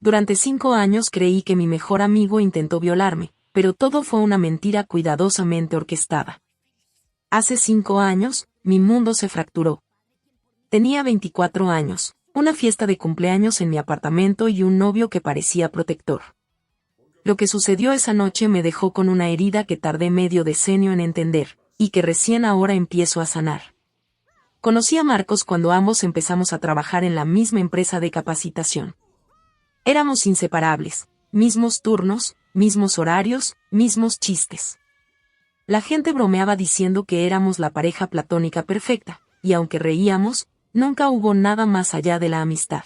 Durante 5 años creí que mi mejor amigo intentó violarme, pero todo fue una mentira cuidadosamente orquestada. Hace 5 años, mi mundo se fracturó. Tenía 24 años, una fiesta de cumpleaños en mi apartamento y un novio que parecía protector. Lo que sucedió esa noche me dejó con una herida que tardé medio decenio en entender, y que recién ahora empiezo a sanar. Conocí a Marcos cuando ambos empezamos a trabajar en la misma empresa de capacitación. Éramos inseparables, mismos turnos, mismos horarios, mismos chistes. La gente bromeaba diciendo que éramos la pareja platónica perfecta, y aunque reíamos, nunca hubo nada más allá de la amistad.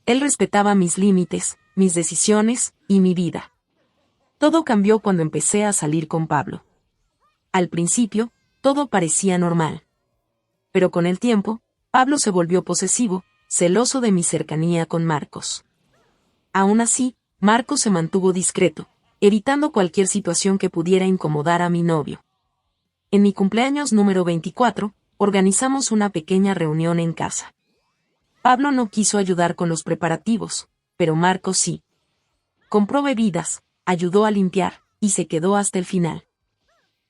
Él respetaba mis límites, mis decisiones, y mi vida. Todo cambió cuando empecé a salir con Pablo. Al principio, todo parecía normal. Pero con el tiempo, Pablo se volvió posesivo, celoso de mi cercanía con Marcos. Aún así, Marcos se mantuvo discreto, evitando cualquier situación que pudiera incomodar a mi novio. En mi cumpleaños número 24, organizamos una pequeña reunión en casa. Pablo no quiso ayudar con los preparativos, pero Marcos sí. Compró bebidas, ayudó a limpiar, y se quedó hasta el final.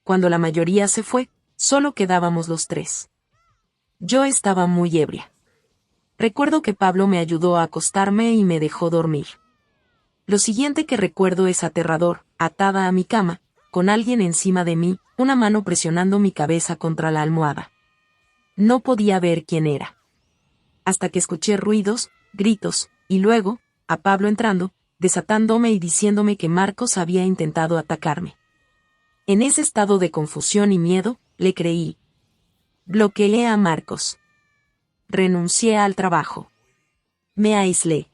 Cuando la mayoría se fue, solo quedábamos los tres. Yo estaba muy ebria. Recuerdo que Pablo me ayudó a acostarme y me dejó dormir. Lo siguiente que recuerdo es aterrador, atada a mi cama, con alguien encima de mí, una mano presionando mi cabeza contra la almohada. No podía ver quién era. Hasta que escuché ruidos, gritos, y luego, a Pablo entrando, desatándome y diciéndome que Marcos había intentado atacarme. En ese estado de confusión y miedo, le creí. Bloqueé a Marcos. Renuncié al trabajo. Me aislé.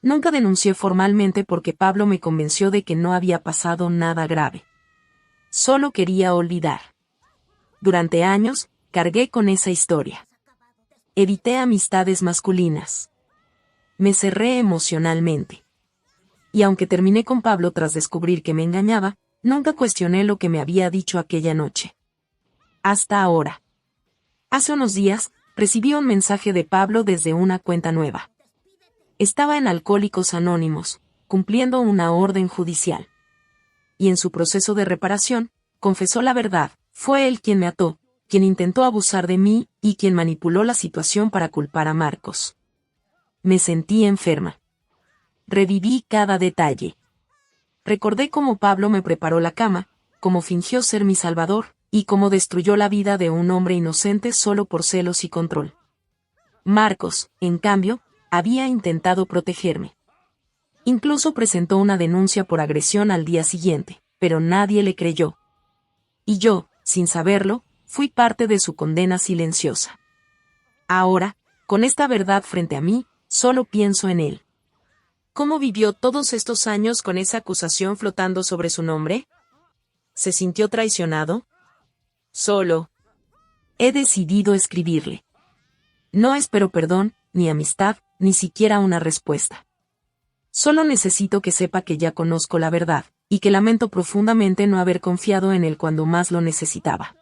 Nunca denuncié formalmente porque Pablo me convenció de que no había pasado nada grave. Solo quería olvidar. Durante años, cargué con esa historia. Evité amistades masculinas. Me cerré emocionalmente. Y aunque terminé con Pablo tras descubrir que me engañaba, nunca cuestioné lo que me había dicho aquella noche. Hasta ahora. Hace unos días, recibí un mensaje de Pablo desde una cuenta nueva. Estaba en Alcohólicos Anónimos, cumpliendo una orden judicial. Y en su proceso de reparación, confesó la verdad, fue él quien me ató, quien intentó abusar de mí, y quien manipuló la situación para culpar a Marcos. Me sentí enferma. Reviví cada detalle. Recordé cómo Pablo me preparó la cama, cómo fingió ser mi salvador, y cómo destruyó la vida de un hombre inocente solo por celos y control. Marcos, en cambio, había intentado protegerme. Incluso presentó una denuncia por agresión al día siguiente, pero nadie le creyó. Y yo, sin saberlo, fui parte de su condena silenciosa. Ahora, con esta verdad frente a mí, solo pienso en él. ¿Cómo vivió todos estos años con esa acusación flotando sobre su nombre? ¿Se sintió traicionado? Solo. He decidido escribirle. No espero perdón, ni amistad, ni siquiera una respuesta. Solo necesito que sepa que ya conozco la verdad, y que lamento profundamente no haber confiado en él cuando más lo necesitaba.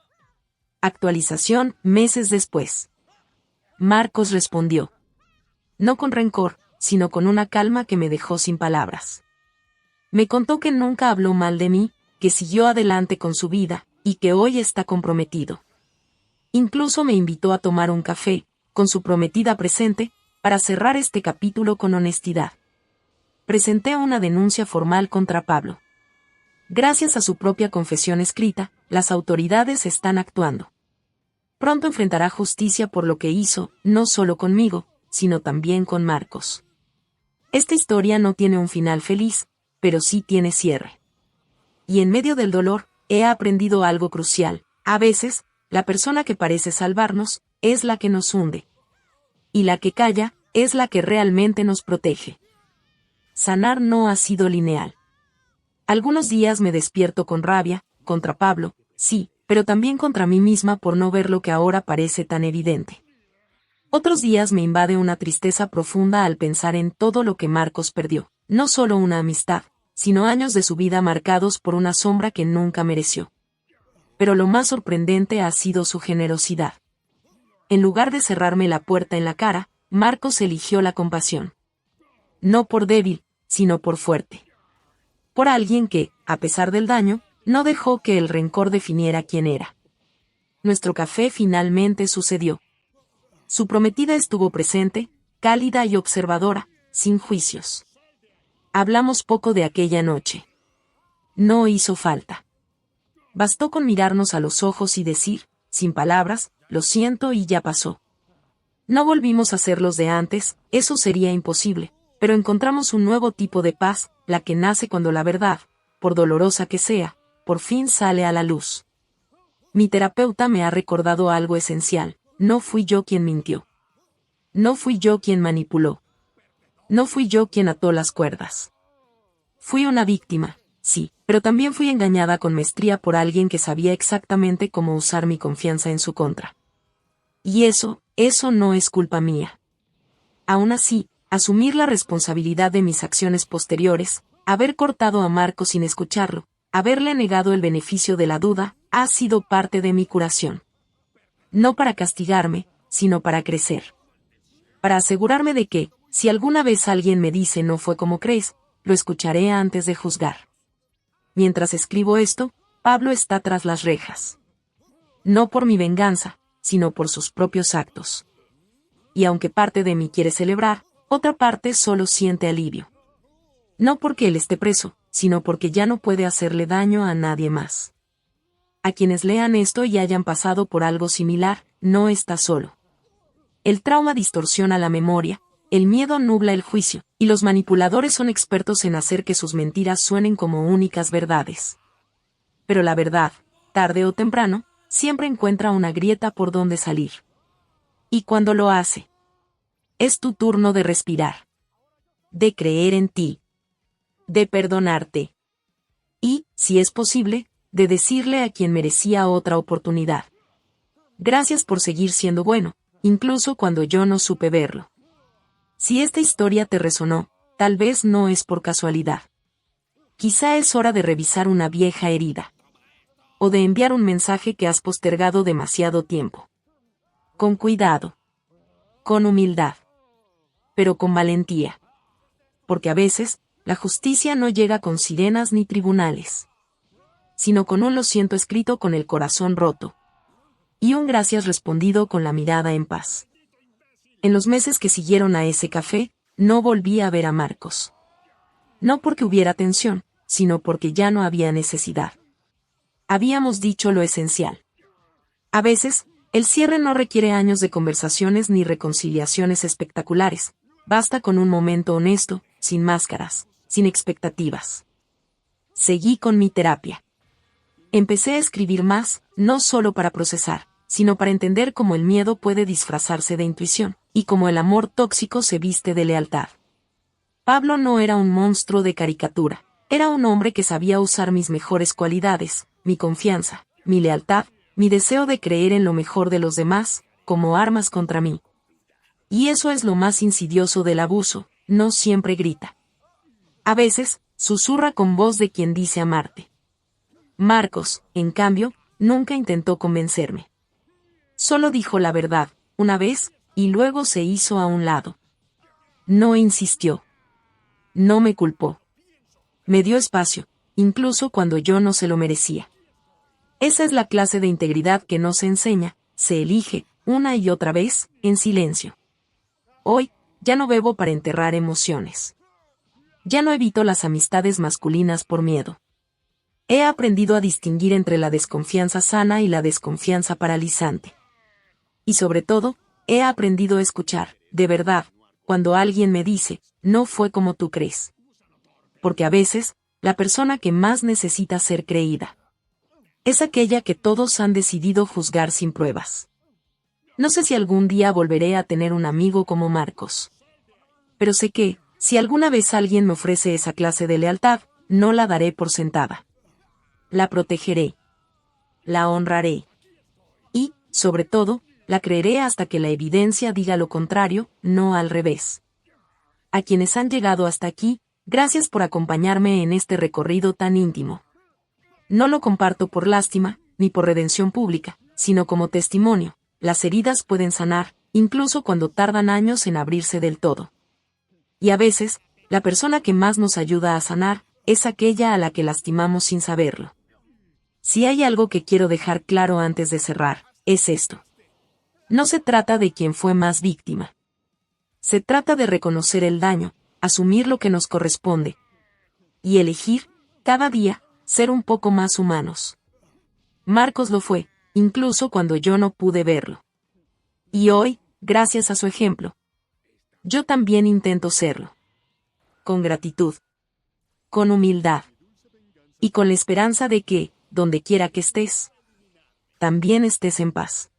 Actualización, meses después. Marcos respondió. No con rencor, sino con una calma que me dejó sin palabras. Me contó que nunca habló mal de mí, que siguió adelante con su vida, y que hoy está comprometido. Incluso me invitó a tomar un café, con su prometida presente, para cerrar este capítulo con honestidad. Presenté una denuncia formal contra Pablo. Gracias a su propia confesión escrita, las autoridades están actuando. Pronto enfrentará justicia por lo que hizo, no solo conmigo, sino también con Marcos. Esta historia no tiene un final feliz, pero sí tiene cierre. Y en medio del dolor, he aprendido algo crucial. A veces, la persona que parece salvarnos, es la que nos hunde. Y la que calla, es la que realmente nos protege. Sanar no ha sido lineal. Algunos días me despierto con rabia, contra Pablo, sí, pero también contra mí misma por no ver lo que ahora parece tan evidente. Otros días me invade una tristeza profunda al pensar en todo lo que Marcos perdió, no solo una amistad, sino años de su vida marcados por una sombra que nunca mereció. Pero lo más sorprendente ha sido su generosidad. En lugar de cerrarme la puerta en la cara, Marcos eligió la compasión. no por débil, sino por fuerte. Por alguien que, a pesar del daño, no dejó que el rencor definiera quién era. Nuestro café finalmente sucedió. Su prometida estuvo presente, cálida y observadora, sin juicios. Hablamos poco de aquella noche. No hizo falta. Bastó con mirarnos a los ojos y decir, sin palabras, lo siento y ya pasó. No volvimos a ser los de antes, eso sería imposible, pero encontramos un nuevo tipo de paz, la que nace cuando la verdad, por dolorosa que sea, por fin sale a la luz. Mi terapeuta me ha recordado algo esencial, no fui yo quien mintió. No fui yo quien manipuló. No fui yo quien ató las cuerdas. Fui una víctima, sí, pero también fui engañada con maestría por alguien que sabía exactamente cómo usar mi confianza en su contra. Y eso no es culpa mía. Aún así, asumir la responsabilidad de mis acciones posteriores, haber cortado a Marco sin escucharlo, haberle negado el beneficio de la duda, ha sido parte de mi curación. No para castigarme, sino para crecer. Para asegurarme de que, si alguna vez alguien me dice no fue como crees, lo escucharé antes de juzgar. Mientras escribo esto, Pablo está tras las rejas. No por mi venganza, sino por sus propios actos. Y aunque parte de mí quiere celebrar, otra parte solo siente alivio. No porque él esté preso, sino porque ya no puede hacerle daño a nadie más. A quienes lean esto y hayan pasado por algo similar, no está solo. El trauma distorsiona la memoria, el miedo nubla el juicio, y los manipuladores son expertos en hacer que sus mentiras suenen como únicas verdades. Pero la verdad, tarde o temprano, siempre encuentra una grieta por donde salir. Y cuando lo hace, es tu turno de respirar, de creer en ti, de perdonarte. Y, si es posible, de decirle a quien merecía otra oportunidad: gracias por seguir siendo bueno, incluso cuando yo no supe verlo. Si esta historia te resonó, tal vez no es por casualidad. Quizá es hora de revisar una vieja herida. O de enviar un mensaje que has postergado demasiado tiempo. Con cuidado. Con humildad. Pero con valentía. Porque a veces, la justicia no llega con sirenas ni tribunales. Sino con un lo siento escrito con el corazón roto. Y un gracias respondido con la mirada en paz. En los meses que siguieron a ese café, no volví a ver a Marcos. No porque hubiera tensión, sino porque ya no había necesidad. Habíamos dicho lo esencial. A veces, el cierre no requiere años de conversaciones ni reconciliaciones espectaculares. Basta con un momento honesto, sin máscaras, sin expectativas. Seguí con mi terapia. Empecé a escribir más, no solo para procesar, sino para entender cómo el miedo puede disfrazarse de intuición, y cómo el amor tóxico se viste de lealtad. Pablo no era un monstruo de caricatura, era un hombre que sabía usar mis mejores cualidades, mi confianza, mi lealtad, mi deseo de creer en lo mejor de los demás, como armas contra mí. Y eso es lo más insidioso del abuso, no siempre grita. A veces, susurra con voz de quien dice amarte. Marcos, en cambio, nunca intentó convencerme. Solo dijo la verdad, una vez, y luego se hizo a un lado. No insistió. No me culpó. Me dio espacio, incluso cuando yo no se lo merecía. Esa es la clase de integridad que no se enseña, se elige, una y otra vez, en silencio. Hoy, ya no bebo para enterrar emociones. Ya no evito las amistades masculinas por miedo. He aprendido a distinguir entre la desconfianza sana y la desconfianza paralizante. Y sobre todo, he aprendido a escuchar, de verdad, cuando alguien me dice, no fue como tú crees. Porque a veces, la persona que más necesita ser creída es aquella que todos han decidido juzgar sin pruebas. No sé si algún día volveré a tener un amigo como Marcos. Pero sé que, si alguna vez alguien me ofrece esa clase de lealtad, no la daré por sentada. La protegeré. La honraré. Y, sobre todo, la creeré hasta que la evidencia diga lo contrario, no al revés. A quienes han llegado hasta aquí, gracias por acompañarme en este recorrido tan íntimo. No lo comparto por lástima, ni por redención pública, sino como testimonio. Las heridas pueden sanar, incluso cuando tardan años en abrirse del todo. Y a veces, La persona que más nos ayuda a sanar, es aquella a la que lastimamos sin saberlo. Si hay algo que quiero dejar claro antes de cerrar, es esto. No se trata de quién fue más víctima. Se trata de reconocer el daño, asumir lo que nos corresponde, y elegir, cada día, ser un poco más humanos. Marcos lo fue, incluso cuando yo no pude verlo. Y hoy, gracias a su ejemplo, yo también intento serlo. Con gratitud. Con humildad. Y con la esperanza de que, donde quiera que estés, también estés en paz.